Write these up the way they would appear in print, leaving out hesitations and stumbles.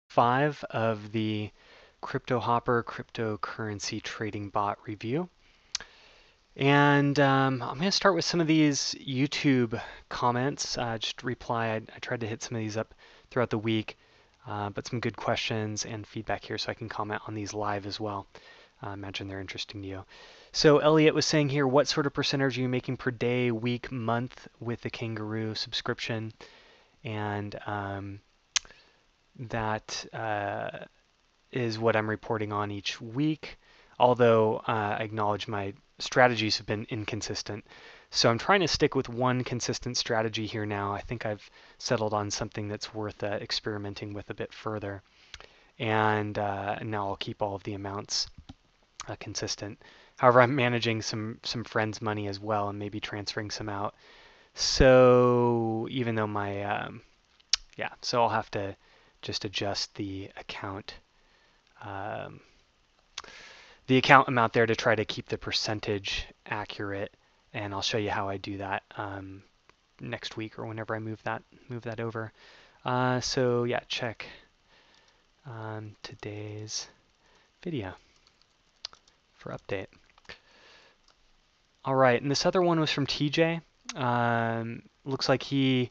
5 of the Cryptohopper cryptocurrency trading bot review. And I'm going to start with some of these YouTube comments. Just reply. I tried to hit some of these up throughout the week, but some good questions and feedback here so I can comment on these live as well. I imagine they're interesting to you. So Elliot was saying here, what sort of percentage are you making per day, week, month with the Kangaroo subscription? And that is what I'm reporting on each week, although I acknowledge my strategies have been inconsistent. So I'm trying to stick with one consistent strategy here now. I think I've settled on something that's worth experimenting with a bit further. And now I'll keep all of the amounts consistent. However, I'm managing some friends' money as well and maybe transferring some out. So even though so I'll have to just adjust um, the account amount there to try to keep the percentage accurate, and I'll show you how I do that next week or whenever I move that over. So yeah, check today's video for update. All right, and this other one was from TJ. Looks like he's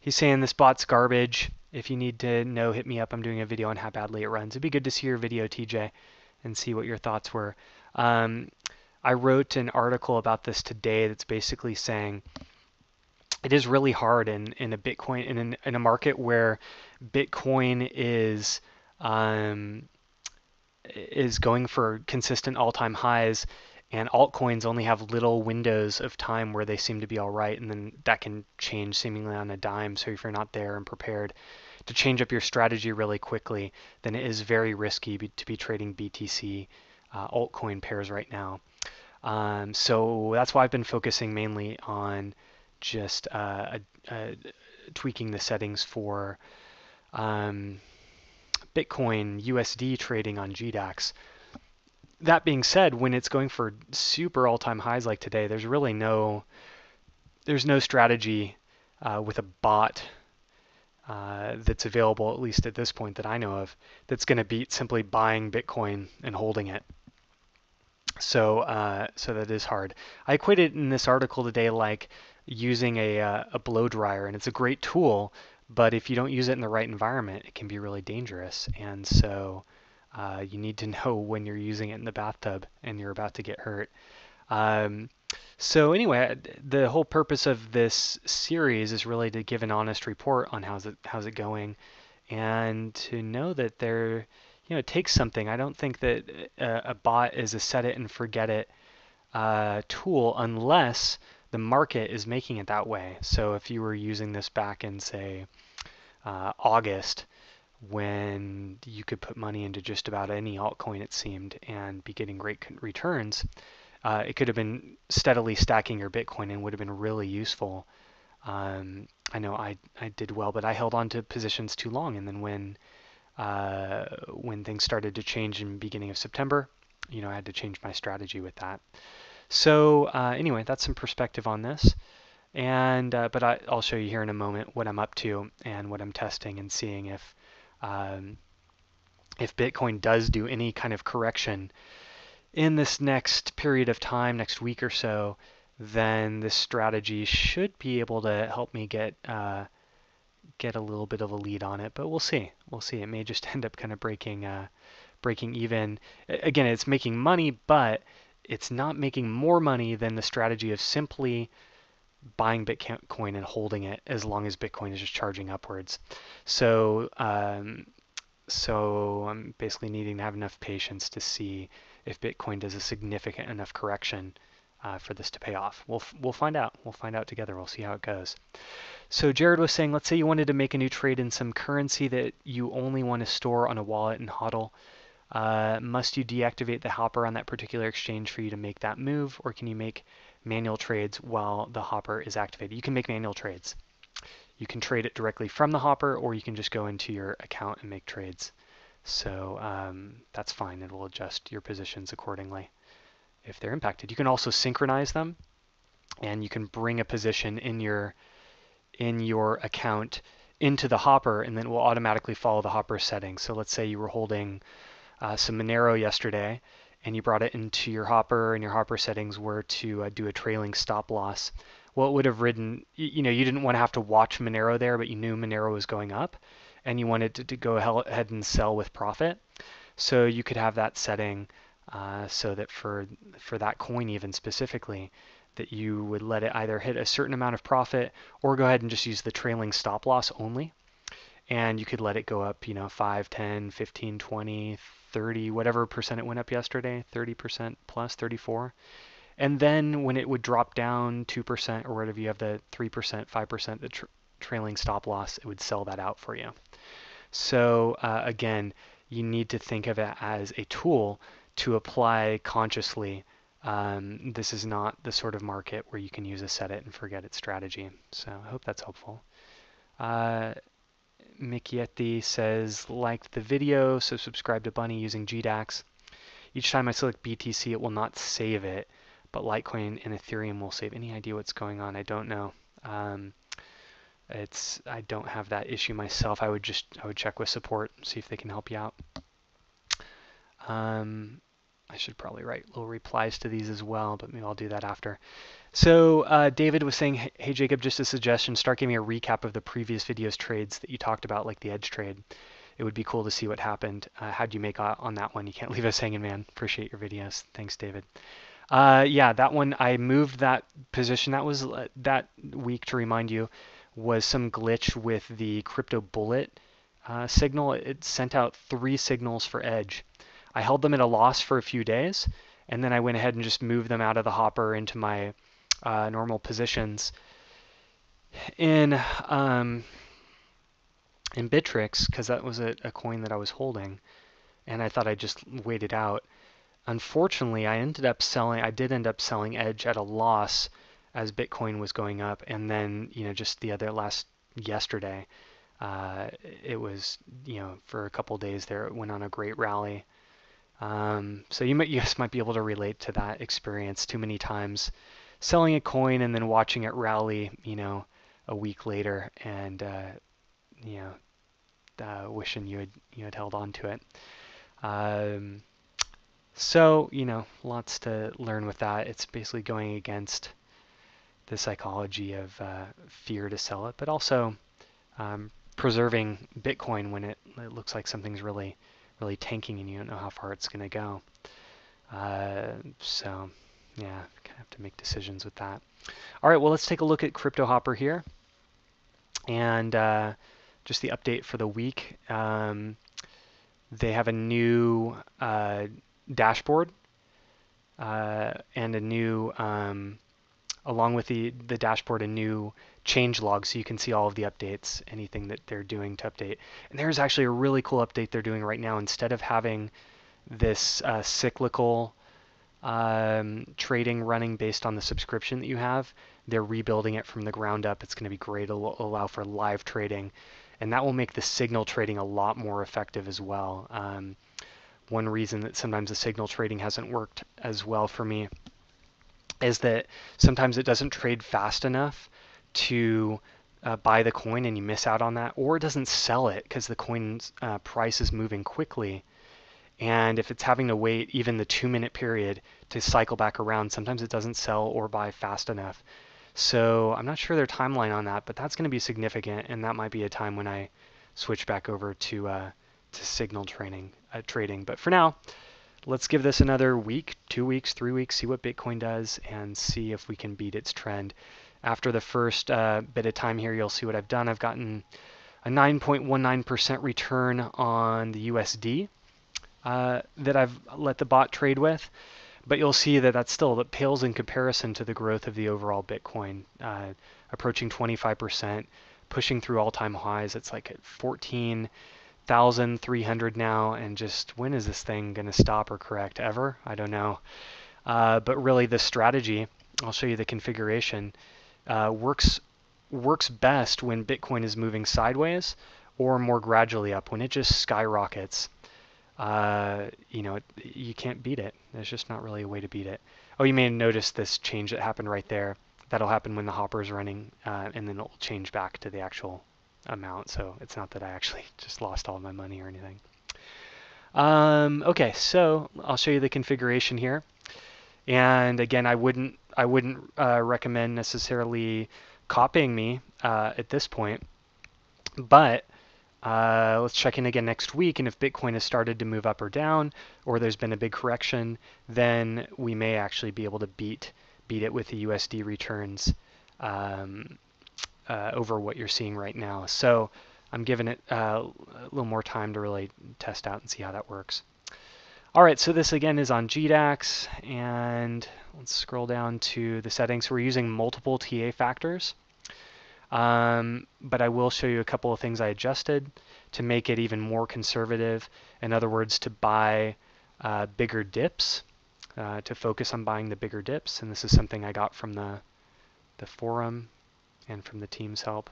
saying this bot's garbage. If you need to know, hit me up. I'm doing a video on how badly it runs. It'd be good to see your video, TJ, and see what your thoughts were. I wrote an article about this today that's basically saying it is really hard in a Bitcoin in a market where Bitcoin is going for consistent all-time highs, and altcoins only have little windows of time where they seem to be all right, and then that can change seemingly on a dime. So if you're not there and prepared to change up your strategy really quickly, then it is very risky to be trading BTC altcoin pairs right now. So that's why I've been focusing mainly on just tweaking the settings for Bitcoin USD trading on GDAX. That being said, when it's going for super all-time highs like today, there's no strategy with a bot that's available, at least at this point that I know of, that's going to beat simply buying Bitcoin and holding it. So that is hard. I equate it in this article today like using a blow dryer, and it's a great tool, but if you don't use it in the right environment, it can be really dangerous. And so you need to know when you're using it in the bathtub and you're about to get hurt. So anyway, the whole purpose of this series is really to give an honest report on how's it going, and to know that it takes something. I don't think that a bot is a set it and forget it tool unless the market is making it that way. So if you were using this back in, say, August, when you could put money into just about any altcoin, it seemed, and be getting great returns, it could have been steadily stacking your Bitcoin and would have been really useful. I know I did well, but I held on to positions too long, and then when things started to change in the beginning of September, I had to change my strategy with that. So anyway, that's some perspective on this. And but I'll show you here in a moment what I'm up to and what I'm testing and seeing if Bitcoin does do any kind of correction in this next period of time, next week or so, then this strategy should be able to help me get a little bit of a lead on it. But we'll see. We'll see. It may just end up kind of breaking even. Again, it's making money, but it's not making more money than the strategy of simply buying Bitcoin and holding it as long as Bitcoin is just charging upwards. So I'm basically needing to have enough patience to see if Bitcoin does a significant enough correction for this to pay off. We'll find out. We'll find out together. We'll see how it goes. So Jared was saying, let's say you wanted to make a new trade in some currency that you only want to store on a wallet and hodl. Must you deactivate the hopper on that particular exchange for you to make that move, or can you make manual trades while the hopper is activated? You can make manual trades. You can trade it directly from the hopper, or you can just go into your account and make trades. So that's fine. It will adjust your positions accordingly if they're impacted. You can also synchronize them, and you can bring a position in your account into the hopper, and then it will automatically follow the hopper settings. So let's say you were holding some Monero yesterday, and you brought it into your hopper, and your hopper settings were to do a trailing stop loss. Well, it would have ridden, you know, you didn't want to have to watch Monero there, but you knew Monero was going up, and you wanted to go ahead and sell with profit. So you could have that setting so that for that coin even specifically, that you would let it either hit a certain amount of profit or go ahead and just use the trailing stop loss only. And you could let it go up, you know, 5, 10, 15, 20, 30, whatever percent it went up yesterday, 30% plus 34. And then when it would drop down 2% or whatever, you have the 3%, 5%, the trailing stop loss, it would sell that out for you. So again, you need to think of it as a tool to apply consciously. This is not the sort of market where you can use a set it and forget it strategy. So I hope that's helpful. Mickietti says, liked the video, so subscribe to Bunny using GDAX. Each time I select BTC, it will not save it, but Litecoin and Ethereum will save. Any idea what's going on? I don't know. I don't have that issue myself. I would check with support, see if they can help you out. I should probably write little replies to these as well, but maybe I'll do that after. So David was saying, hey Jacob, just a suggestion, start giving a recap of the previous videos trades that you talked about, like the edge trade. It would be cool to see what happened. How'd you make on that one? You can't leave us hanging, man. Appreciate your videos. Thanks, David. Yeah, that one, I moved that position. That was that week, to remind you, was some glitch with the crypto bullet signal. It sent out 3 signals for edge. I held them at a loss for a few days, and then I went ahead and just moved them out of the hopper into my normal positions. In Bittrex, because that was a coin that I was holding, and I thought I'd just wait it out. Unfortunately, I did end up selling edge at a loss as Bitcoin was going up, and then, you know, just yesterday, it was, you know, for a couple days there, it went on a great rally. So you guys might be able to relate to that experience too many times, selling a coin and then watching it rally, you know, a week later, and you know, wishing you had held on to it. So, you know, lots to learn with that. It's basically going against the psychology of fear to sell it, but also preserving Bitcoin when it looks like something's really tanking and you don't know how far it's going to go. So, yeah, kind of have to make decisions with that. All right, well, let's take a look at Cryptohopper here. And just the update for the week. They have a new dashboard and a new, along with the dashboard, a new change log, so you can see all of the updates, anything that they're doing to update. And there's actually a really cool update they're doing right now. Instead of having this cyclical trading running based on the subscription that you have, they're rebuilding it from the ground up. It's going to be great. It'll allow for live trading, and that will make the signal trading a lot more effective as well. One reason that sometimes the signal trading hasn't worked as well for me is that sometimes it doesn't trade fast enough to buy the coin, and you miss out on that, or it doesn't sell it because the coin's price is moving quickly. And if it's having to wait even the 2-minute period to cycle back around, sometimes it doesn't sell or buy fast enough. So I'm not sure their timeline on that, but that's going to be significant, and that might be a time when I switch back over to signal trading. But for now, let's give this another week, 2 weeks, 3 weeks, see what Bitcoin does, and see if we can beat its trend. After the first bit of time here, you'll see what I've done. I've gotten a 9.19% return on the USD that I've let the bot trade with. But you'll see that that pales in comparison to the growth of the overall Bitcoin, approaching 25%, pushing through all-time highs. It's like at 14,300 now, and just when is this thing going to stop or correct? Ever? I don't know. But really, the strategy, I'll show you the configuration, works best when Bitcoin is moving sideways or more gradually up. When it just skyrockets, you know, you can't beat it. There's just not really a way to beat it. Oh, you may notice this change that happened right there. That'll happen when the hopper is running, and then it'll change back to the actual amount, so it's not that I actually just lost all my money or anything. Okay, so I'll show you the configuration here. And again, I wouldn't recommend necessarily copying me at this point, but let's check in again next week, and if Bitcoin has started to move up or down, or there's been a big correction, then we may actually be able to beat it with the USD returns um, over what you're seeing right now. So I'm giving it a little more time to really test out and see how that works. All right, so this again is on GDAX, and let's scroll down to the settings. So we're using multiple TA factors. But I will show you a couple of things I adjusted to make it even more conservative. In other words, to buy bigger dips, to focus on buying the bigger dips. And this is something I got from the forum and from the team's help.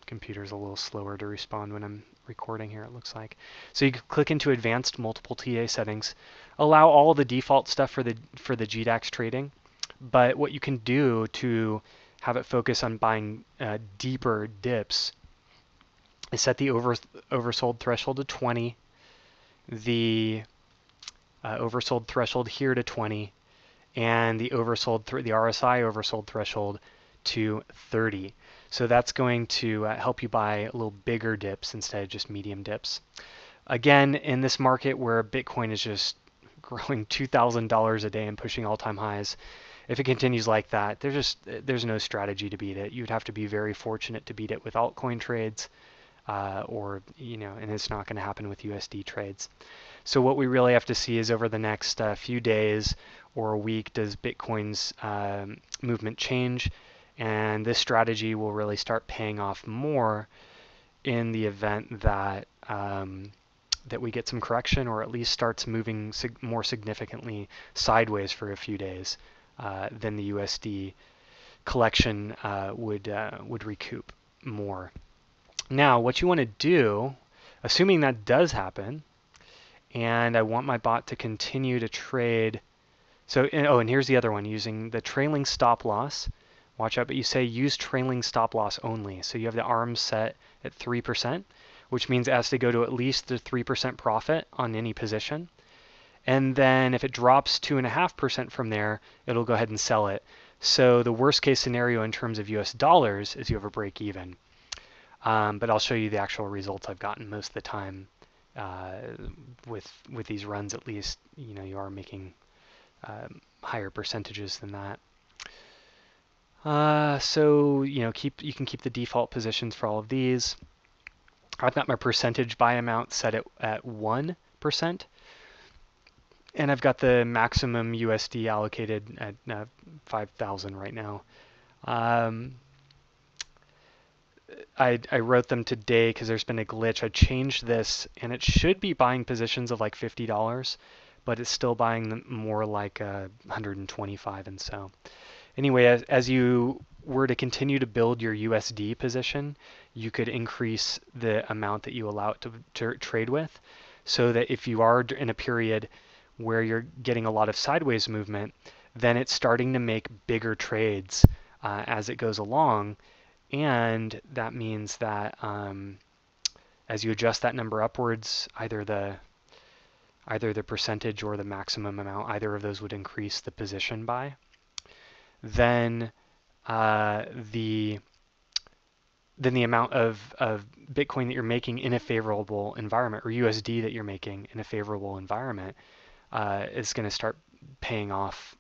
Computer's a little slower to respond when I'm recording here, it looks like. So you can click into advanced multiple TA settings, allow all the default stuff for the GDAX trading. But what you can do to have it focus on buying deeper dips is set the oversold threshold to 20, the oversold threshold here to 20, and the the RSI oversold threshold to 30. So that's going to help you buy a little bigger dips instead of just medium dips. Again, in this market where Bitcoin is just growing $2,000 a day and pushing all-time highs, if it continues like that, there's no strategy to beat it. You'd have to be very fortunate to beat it with altcoin trades, or and it's not going to happen with USD trades. So what we really have to see is over the next few days or a week, does Bitcoin's movement change, and this strategy will really start paying off more in the event that that we get some correction, or at least starts moving more significantly sideways for a few days. Then the USD collection would recoup more. Now, what you want to do, assuming that does happen, and I want my bot to continue to trade. So, and here's the other one, using the trailing stop loss. Watch out, but you say use trailing stop loss only. So you have the arms set at 3%, which means it has to go to at least the 3% profit on any position. And then if it drops 2.5% from there, it'll go ahead and sell it. So the worst case scenario in terms of US dollars is you have a break even. But I'll show you the actual results I've gotten most of the time with these runs. At least you are making higher percentages than that. So you can keep the default positions for all of these. I've got my percentage buy amount set at 1%. And I've got the maximum USD allocated at 5,000 right now. I wrote them today because there's been a glitch. I changed this, and it should be buying positions of like $50, but it's still buying them more like 125. And so anyway, as you were to continue to build your USD position, you could increase the amount that you allow it to trade with, so that if you are in a period where you're getting a lot of sideways movement, then it's starting to make bigger trades as it goes along. And that means that as you adjust that number upwards, either the percentage or the maximum amount, either of those would increase the position by. Then the amount of Bitcoin that you're making in a favorable environment, or USD that you're making in a favorable environment, is going to start paying off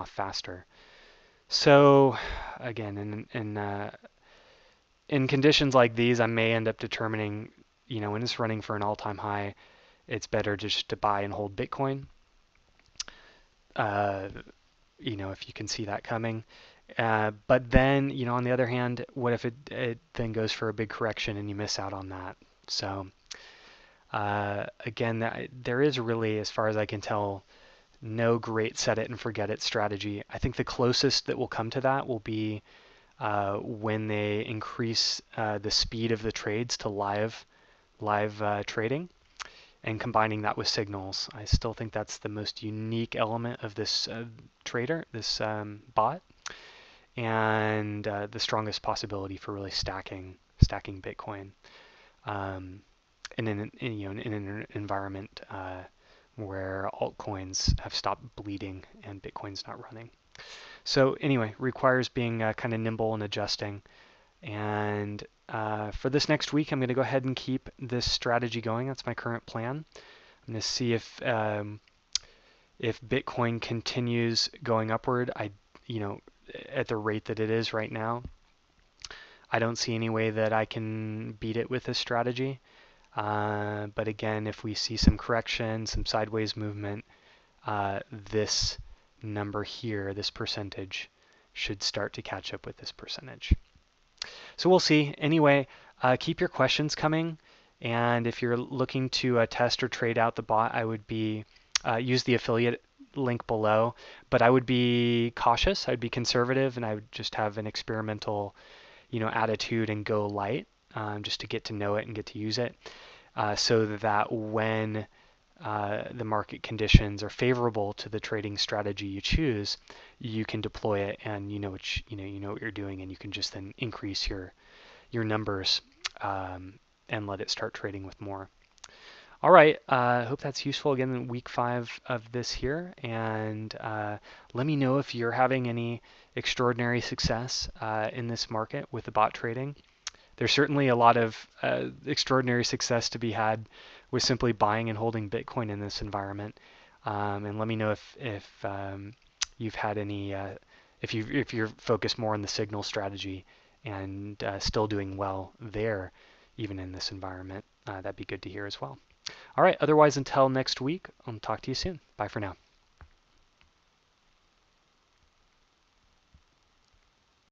faster. So again, in conditions like these, I may end up determining, when it's running for an all-time high, it's better just to buy and hold Bitcoin. If you can see that coming. But then, on the other hand, what if it then goes for a big correction and you miss out on that? So again, there is really, as far as I can tell, no great set it and forget it strategy. I think the closest that will come to that will be when they increase the speed of the trades to live trading, and combining that with signals. I still think that's the most unique element of this this bot. and the strongest possibility for really stacking Bitcoin in an environment where altcoins have stopped bleeding and Bitcoin's not running. So anyway, requires being kind of nimble and adjusting. And for this next week, I'm going to go ahead and keep this strategy going. That's my current plan. I'm going to see if Bitcoin continues going upward. At the rate that it is right now, I don't see any way that I can beat it with this strategy. But again, if we see some correction, some sideways movement, this number here, this percentage, should start to catch up with this percentage. So we'll see. Anyway, keep your questions coming. And if you're looking to test or trade out the bot, I would be use the affiliate link below. But I would be cautious. I'd be conservative, and I would just have an experimental, attitude and go light, just to get to know it and get to use it, so that when the market conditions are favorable to the trading strategy you choose, you can deploy it, and you know what you're doing, and you can just then increase your numbers and let it start trading with more. All right, I hope that's useful. Again, week 5 of this here, and let me know if you're having any extraordinary success in this market with the bot trading. There's certainly a lot of extraordinary success to be had with simply buying and holding Bitcoin in this environment. And let me know if you've had any, if you're focused more on the signal strategy and still doing well there, even in this environment. That'd be good to hear as well. All right, otherwise, until next week, I'll talk to you soon. Bye for now.